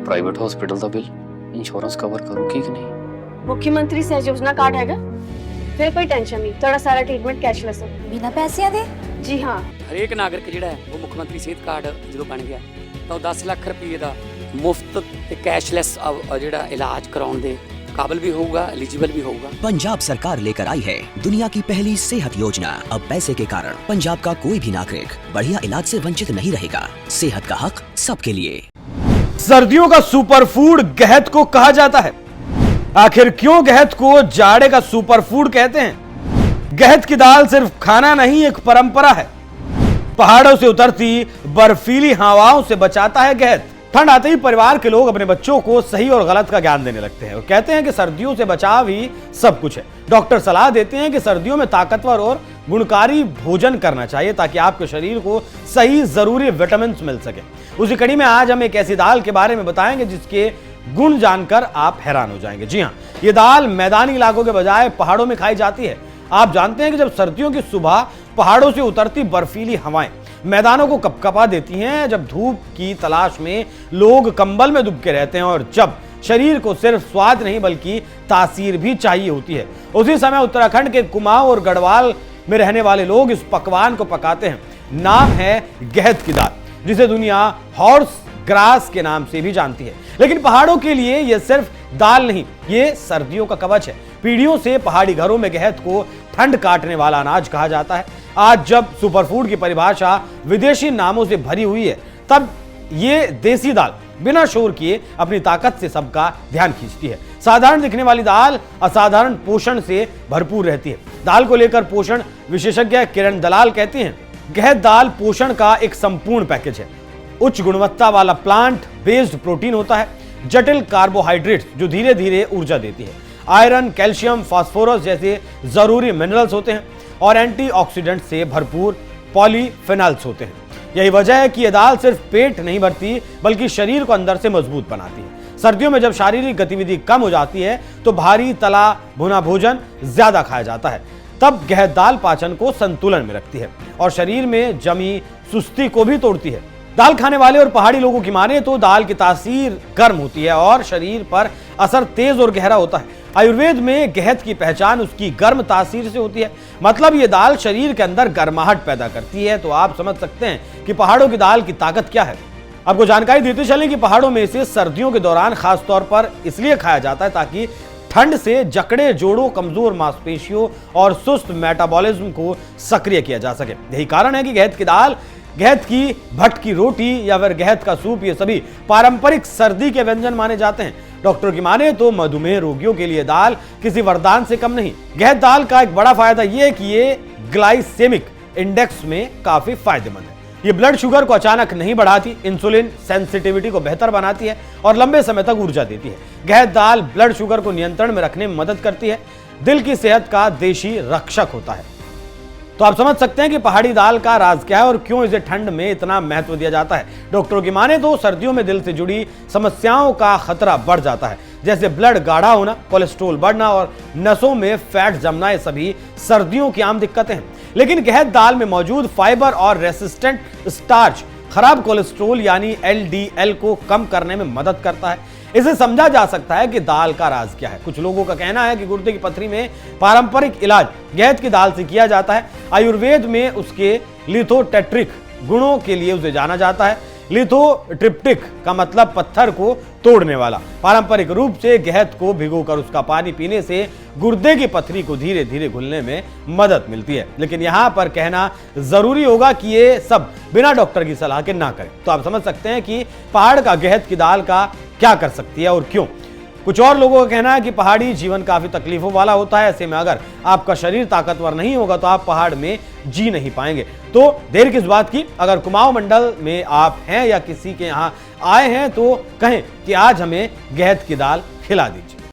Private hospital का bill insurance cover करूगी कि नहीं? मुख्यमंत्री सहज योजना कार्ड हैगा? फिर कोई टेंशन नहीं, थोड़ा सारा ट्रीटमेंट कैशलेस है। बिना पैसिਆਂ ਦੇ? जी हाँ। ਹਰੇਕ ਨਾਗਰਿਕ ਜਿਹੜਾ ਹੈ ਉਹ ਮੁੱਖ ਮੰਤਰੀ ਸਿਹਤ ਕਾਰਡ ਜਦੋਂ ਬਣ ਗਿਆ ਤਾਂ 10 ਲੱਖ ਰੁਪਏ ਦਾ ਮੁਫਤ ਤੇ ਕੈਸ਼ਲੈਸ ਜਿਹੜਾ ਇਲਾਜ ਕਰਾਉਣ ਦੇ काबिल भी होगा, एलिजिबल भी होगा। पंजाब सरकार लेकर आई है दुनिया की पहली सेहत योजना। अब पैसे के कारण पंजाब का कोई भी नागरिक बढ़िया इलाज से वंचित नहीं रहेगा। सेहत का हक सबके लिए। सर्दियों का सुपर फूड गहत को कहा जाता है। आखिर क्यों गहत को जाड़े का सुपर फूड कहते हैं? गहत की दाल सिर्फ खाना नहीं, एक परंपरा है। पहाड़ों से उतरती बर्फीली हवाओं से बचाता है गहत। ठंड आते ही परिवार के लोग अपने बच्चों को सही और गलत का ज्ञान देने लगते हैं और कहते हैं कि सर्दियों से बचाव ही सब कुछ है। डॉक्टर सलाह देते हैं कि सर्दियों में ताकतवर और गुणकारी भोजन करना चाहिए ताकि आपके शरीर को सही जरूरी विटामिन मिल सके। उसी कड़ी में आज हम एक ऐसी दाल के बारे में बताएंगे जिसके गुण जानकर आप हैरान हो जाएंगे। जी हाँ, ये दाल मैदानी इलाकों के बजाय पहाड़ों में खाई जाती है। आप जानते हैं कि जब सर्दियों की सुबह पहाड़ों से उतरती बर्फीली हवाएं मैदानों को कपकपा देती हैं, जब धूप की तलाश में लोग कंबल में दुबके रहते हैं और जब शरीर को सिर्फ स्वाद नहीं बल्कि तासीर भी चाहिए होती है, उसी समय उत्तराखंड के कुमाऊं और गढ़वाल में रहने वाले लोग इस पकवान को पकाते हैं। नाम है गहत की दाल, जिसे दुनिया हॉर्स ग्रास के नाम से भी जानती है। लेकिन पहाड़ों के लिए यह सिर्फ दाल नहीं, ये सर्दियों का कवच है। पीढ़ियों से पहाड़ी घरों में गहत को ठंड काटने वाला अनाज कहा जाता है। आज जब सुपरफूड की परिभाषा विदेशी नामों से भरी हुई है, तब ये देसी दाल बिना शोर किए अपनी ताकत से सबका ध्यान खींचती है। साधारण दिखने वाली दाल असाधारण पोषण से भरपूर रहती है। दाल को लेकर पोषण विशेषज्ञ किरण दलाल कहती हैं, गहत दाल पोषण का एक संपूर्ण पैकेज है। उच्च गुणवत्ता वाला प्लांट बेस्ड प्रोटीन होता है, जटिल कार्बोहाइड्रेट्स जो धीरे धीरे ऊर्जा देती है, आयरन, कैल्शियम, फास्फोरस जैसे जरूरी मिनरल्स होते हैं और एंटीऑक्सीडेंट से भरपूर पॉलीफेनॉल्स होते हैं। यही वजह है कि यह दाल सिर्फ पेट नहीं भरती बल्कि शरीर को अंदर से मजबूत बनाती है। सर्दियों में जब शारीरिक गतिविधि कम हो जाती है तो भारी तला भुना भोजन ज्यादा खाया जाता है, तब गहत दाल पाचन को संतुलन में रखती है और शरीर में जमी सुस्ती को भी तोड़ती है। दाल खाने वाले और पहाड़ी लोगों की माने तो दाल की तासीर गर्म होती है और शरीर पर असर तेज और गहरा होता है। आयुर्वेद में गहत की पहचान उसकी गर्म तासीर से होती है, मतलब ये दाल शरीर के अंदर गर्माहट पैदा करती है। तो आप समझ सकते हैं कि पहाड़ों की दाल की ताकत क्या है। आपको जानकारी देते चलें कि पहाड़ों में से सर्दियों के दौरान खास तौर पर इसलिए खाया जाता है ताकि ठंड से जकड़े जोड़ों, कमजोर मांसपेशियों और सुस्त मेटाबॉलिज्म को सक्रिय किया जा सके। यही कारण है कि गहत की दाल, गहत की भट्ट की रोटी या फिर गहत का सूप, ये सभी पारंपरिक सर्दी के व्यंजन माने जाते हैं। डॉक्टर की माने तो मधुमेह रोगियों के लिए दाल किसी वरदान से कम नहीं। गहत दाल का एक बड़ा फायदा यह है कि ये ग्लाइसेमिक इंडेक्स में काफी फायदेमंद है। ये ब्लड शुगर को अचानक नहीं बढ़ाती, इंसुलिन सेंसिटिविटी को बेहतर बनाती है और लंबे समय तक ऊर्जा देती है। गहत दाल ब्लड शुगर को नियंत्रण में रखने में मदद करती है, दिल की सेहत का देशी रक्षक होता है। तो आप समझ सकते हैं कि पहाड़ी दाल का राज क्या है और क्यों इसे ठंड में इतना महत्व दिया जाता है। डॉक्टरों की माने तो सर्दियों में दिल से जुड़ी समस्याओं का खतरा बढ़ जाता है, जैसे ब्लड गाढ़ा होना, कोलेस्ट्रॉल बढ़ना और नसों में फैट जमना। ये सभी सर्दियों की आम दिक्कतें हैं। लेकिन गहत दाल में मौजूद फाइबर और रेसिस्टेंट स्टार्च खराब कोलेस्ट्रॉल यानी LDL को कम करने में मदद करता है। इसे समझा जा सकता है कि दाल का राज क्या है। कुछ लोगों का कहना है कि गुर्दे की पथरी में पारंपरिक इलाज गहत की दाल से किया जाता है। आयुर्वेद में उसके लिथोटेट्रिक गुणों के लिए उसे जाना जाता है। लिथोट्रिप्टिक का मतलब पत्थर को तोड़ने वाला। पारंपरिक रूप से गहत को भिगोकर उसका पानी पीने से गुर्दे की पथरी को धीरे धीरे घुलने में मदद मिलती है। लेकिन यहाँ पर कहना जरूरी होगा कि ये सब बिना डॉक्टर की सलाह के ना करें। तो आप समझ सकते हैं कि पहाड़ का गहत की दाल का क्या कर सकती है और क्यों। कुछ और लोगों का कहना है कि पहाड़ी जीवन काफी तकलीफों वाला होता है, ऐसे में अगर आपका शरीर ताकतवर नहीं होगा तो आप पहाड़ में जी नहीं पाएंगे। तो देर किस बात की, अगर कुमाऊं मंडल में आप हैं या किसी के यहाँ आए हैं तो कहें कि आज हमें गहत की दाल खिला दीजिए।